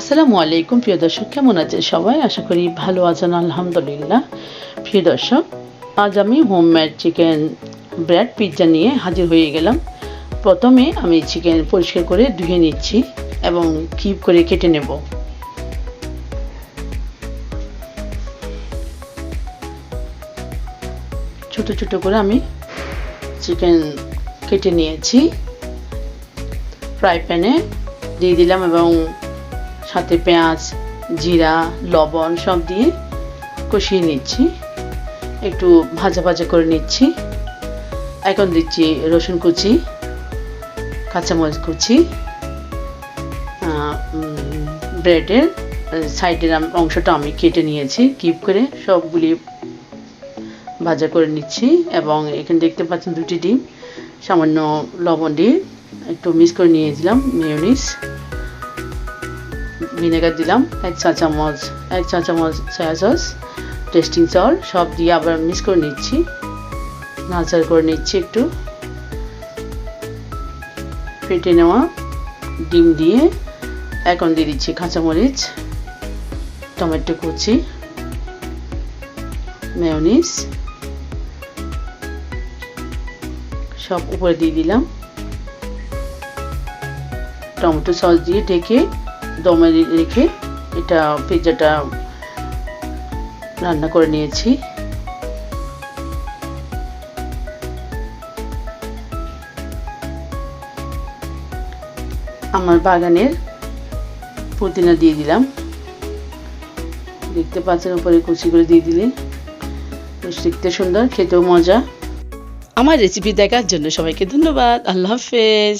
আসসালামু আলাইকুম প্রিয় দর্শক, কেমন আছেন সবাই? আশা করি ভালো আছেন আলহামদুলিল্লাহ। প্রিয় দর্শক, আজ আমি হোমমেড চিকেন ব্রেড পিৎজা নিয়ে হাজির হয়ে গেলাম। প্রথমে আমি চিকেন পরিষ্কার করে ধুয়ে নিচ্ছি এবং কিউব করে কেটে নেব। ছোট ছোট করে আমি চিকেন কেটে নিয়েছি। ফ্রাই প্যানে দিয়ে দিলাম এবং সাথে পেঁয়াজ, জিরা, লবণ সব দিয়ে কষিয়ে নিচ্ছি, একটু ভাজা ভাজা করে নিচ্ছি। এখন দিচ্ছি রসুন কুচি, কাঁচামরিচ কুচি, ব্রেডের সাইডের অংশটা আমি কেটে নিয়েছি কিউব করে, সবগুলি ভাজা করে নিচ্ছি। এবং এখানে দেখতে পাচ্ছেন 2টি ডিম, সামান্য লবণ দিয়ে একটু মিক্স করে নিয়ে দিলাম। মেয়োনিজ, ভিনেগার দিলাম 1 চা চামচ সয়া সস, টেস্টিং সল্ট সব দিয়ে আবার মিক্স করে নিচ্ছি, নাড়াচাড়া করে নিচ্ছি। একটু ফেটে নেওয়া ডিম দিয়ে এখন দিয়ে দিচ্ছি কাঁচামরিচ, টমেটো কুচি, মেয়োনিজ সব উপরে দিয়ে দিলাম। টমেটো সস দিয়ে ঢেকে দমে রেখে এটা পিৎজাটা রান্না করে নিয়েছি। আমার বাগানের পুদিনা দিয়ে দিলাম, দেখতে পাচ্ছেন উপরে কুচি করে দিয়ে দিলে দেখতে সুন্দর, খেতেও মজা। আমার রেসিপি দেখার জন্য সবাইকে ধন্যবাদ। আল্লাহ হাফেজ।